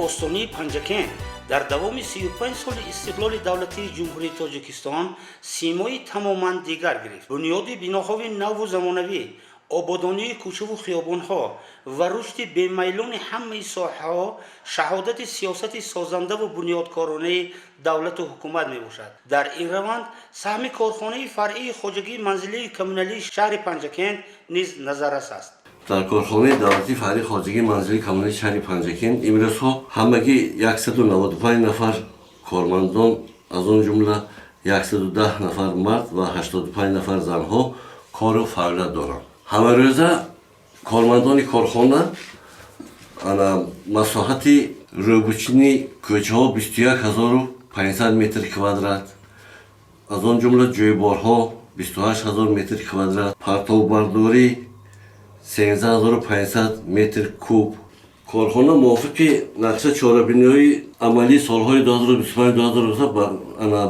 بوستونی پنجکن در دوام 35 سال استقلال دولتی جمهوری تاجیکستان سیمای تماما دیگر گرفت. بنیاد بناهای نو و زمانوی، آبادانی کوچه و خیابانها و رشد بی‌میلان همه ساحه‌ها شهادت سیاست سازنده و بنیادکارانه دولت و حکومت میباشد. در این روند سهم کارخانه فرعی خواجگی منزلی کمونالی شهر پنجکن نیز نظررس است. در کارخانه دولتی فرعی خواجگی منزلی کمونالی شهر پنجکن امروز همگی 195 نفر کارمندان از آن جمله 110 نفر مرد و 85 نفر زنها کار و فعالیت دارند. همه روزه کارمندان کارخانه مساحت روبوچینی کوچه ها 21500 متر کوادرات، از آن جمله جویبارها 28000 متر کوادرات، پرتوبرداری 13500 متر کوب. کارخانه موافق نقشه چهاربینی عملی سالهای 2025-2027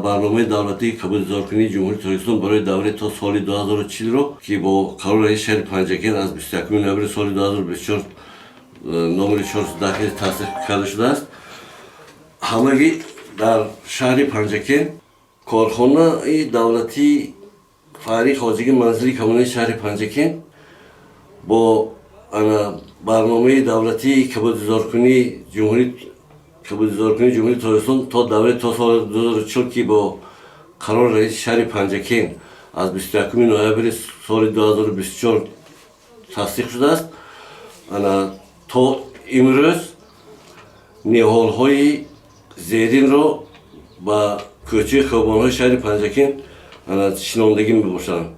برنامه دولتی قبول‌گزارکنی جمهوری تاجیکستان برای دوره تا سال 2040 را که با قرار رئیس شهر پنجکن از 21 نوامبر سال 2024 نمره 410 تصدیق کرده شده است. همگی در شهر پنجکن کارخانه دولتی فرعی خواجگی منزلی کمونالی شهر پنجکن با برنامه دولتی قبول‌گزارکنی جمهوری تاجیکستان تا دوره تا سال 2040 که با قرار رئیس شهر پنجکن از 21 نوامبر سال 2024 تصدیق شده است. تا امروز نهال‌های زیرین را با کوچه خیابان‌های شهر پنجکن شناندگی می‌باشند.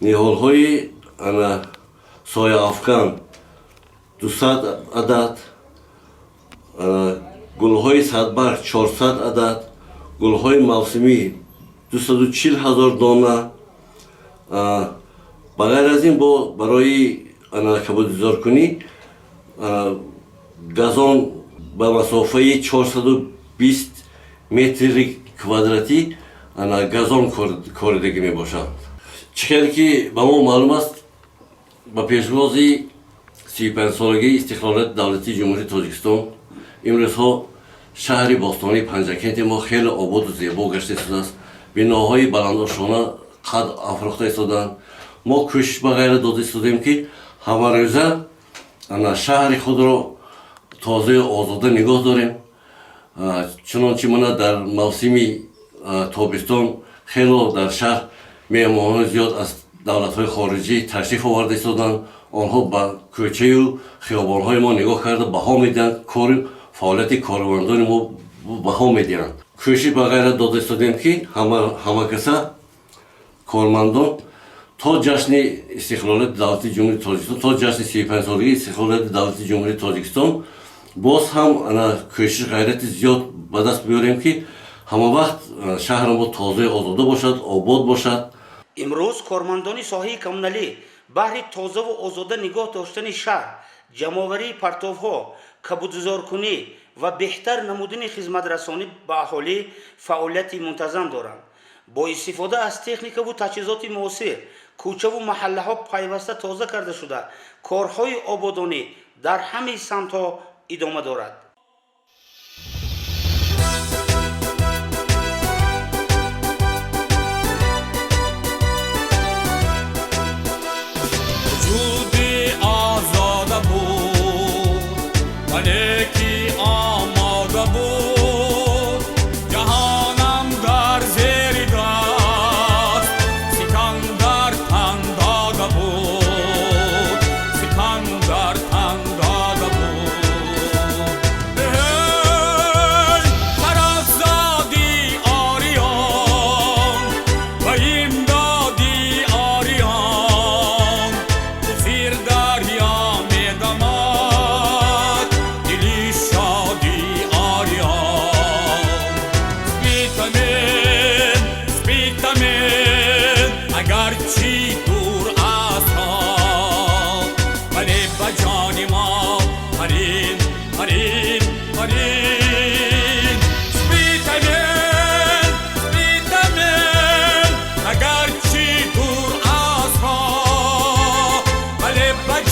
نهال‌های سایه افکن 200 عدد، گل‌های صدبرگ 400 عدد، گل‌های موسمی 240,000 دانه. بغیر از این برای قبول‌گزارکنی گازون به مسافه 420 متر کوادراتی گازون کاردگی می باشند. چقدر که به ما معلوم است با پیشروزی 35 سالگی استقلال دولتی جمهوری تاجیکستان امروزها شهر باستانی پنجکن ما خیلی آباد و زیبا گشته شده است. بناهای بلندآشانه قد افروخته ایستادند. ما کوشش به غیر داده ایستادیم که همه روزه شهر خود را تازه آزاده نگاه داریم. چنانچه من در موسم تابستان خیلی در شهر مهمانان زیاد از دولت‌های خارجی تشریف آورده ایستادند. آنها به کوچه و خیابان‌های ما نگاه کرده بها میدهند، فعالیت کارمندان ما بها میدهند. کوشش به غیرت داده ایستادیم که همه کسا کارمندان تا جشن استقلال دولتی جمهوری تاجیکستان، تا جشن 35 سالگی استقلال دولتی جمهوری تاجیکستان باز هم کوشش غیرت زیاد به دست بیاریم که همه وقت شهر ما تازه آزاده باشد، آباد باشد. امروز کارمندان ساحه کمونالی بهر تازه و آزاده نگاه داشتن شهر، جمع‌آوری پرتوها، قبول‌گزارکنی و بهتر نمودن خدمت رسانی به اهالی فعالیت منتظم دارند. با استفاده از تکنیک و تجهیزات معاصر کوچه و محله ها پیوسته تازه کرده شده. کارهای آبادانی در همه سمت‌ها ادامه دارد.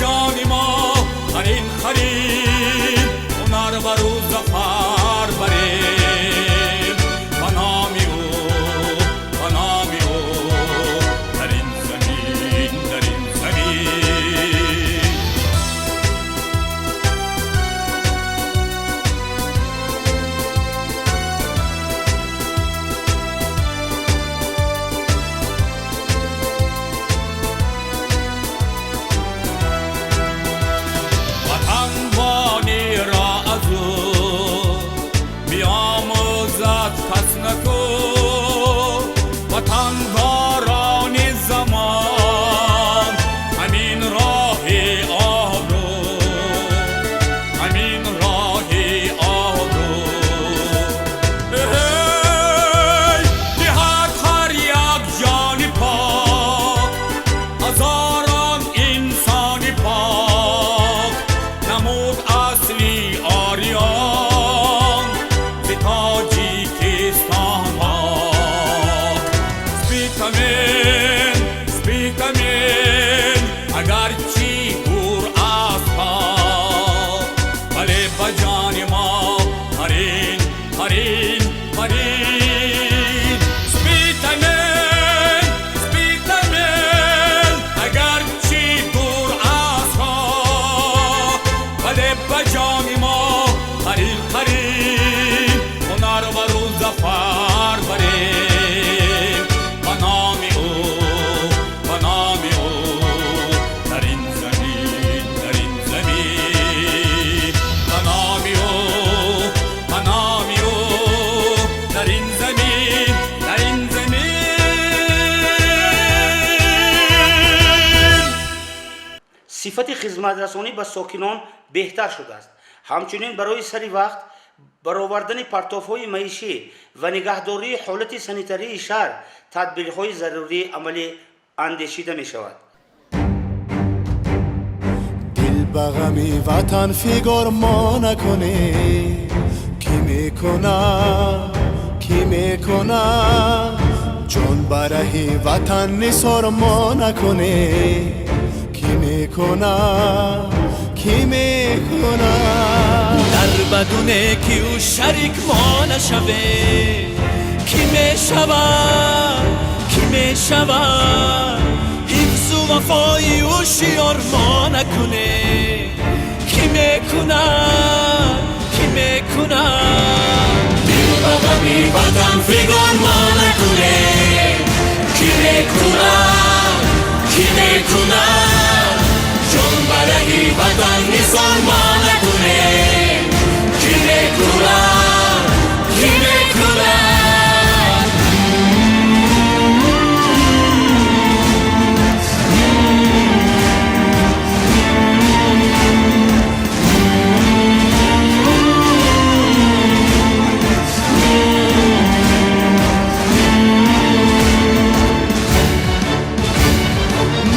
جان ما خرین هنر بروز به جان ما قریب قریب هنر و روز زفر بریم به نام او به نام او در این زمین به نام او به نام او در این زمین صفت خدمت رسانی به ساکنان بهتر شده است. همچنین برای سری وقت برآوردن پرتاب‌های معیشی و نگهداری حالت سانیتری شهر تدبیرهای ضروری عملی اندیشیده می شود. دل به غم وطن فکر ما نکنه، کی میکنه جان برای وطن نثار ما نکنه، کی میکنه در بدونه که او شریک ما نشوه، کی میشوه حفظ و وفای او شیار ما نکنه، کی میکنه دل به غمی وطن فکر ما نکنه، کی میکنه جان برای وطن نثار ما نکنه، کی میکنه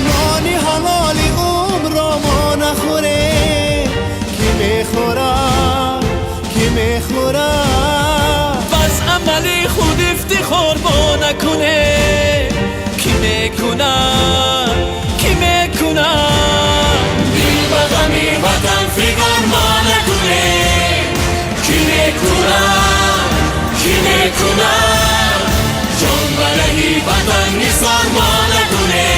نانی حلالی عمر را ما نخوره، کی میخوره بس عملی خود افتخار با نکنه، کی میکنه دل به غمی وطن فکر ما نکنه، کی میکنه جان برای وطن نثار ما نکنه،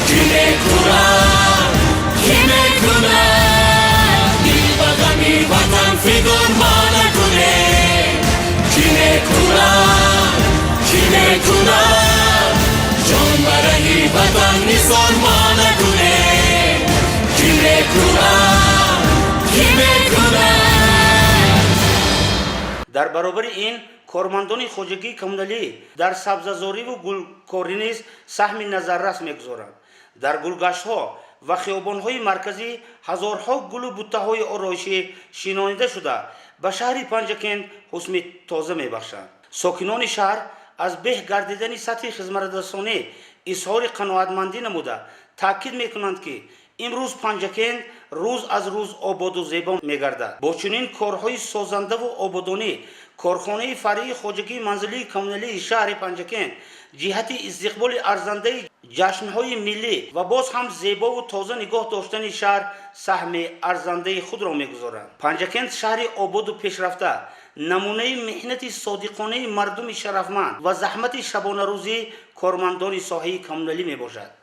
کی میکنه دل به غمی وطن فکر ما نکنه، کی میکنه جان برای وطن نثار ما نکنه، کی میکنه در برابر این کارمندان خواجگی کمونالی در سبززاری و گلکاری نیز سهم نظررس میگذارند. در گلگشت‌ها و خیابان‌های مرکزی هزارها گل و بوته‌های آرایشی شینانیده شده به شهر پنجکند حسن تازه میبخشند. ساکنان شهر از به گردیدن سطح خدمت رسانی اظهار قناعتمندی نموده تاکید میکنند که امروز پنجکند روز از روز آباد و زیبا میگردد. با چنین کارهای سازنده و آبادانی کارخانه فرعی خواجگی منزلی کمونالی شهر پنجکند جهت استقبال ارزنده جشنهای ملی و باز هم زیبا و تازه نگاه داشتن شهر سهم ارزنده خود را میگذارند. پنجکند شهر آباد و پیشرفته نمونه محنت صادقانه مردم شرفمند و زحمت شبانه روزی کارمندان ساحه کمونالی می باشد.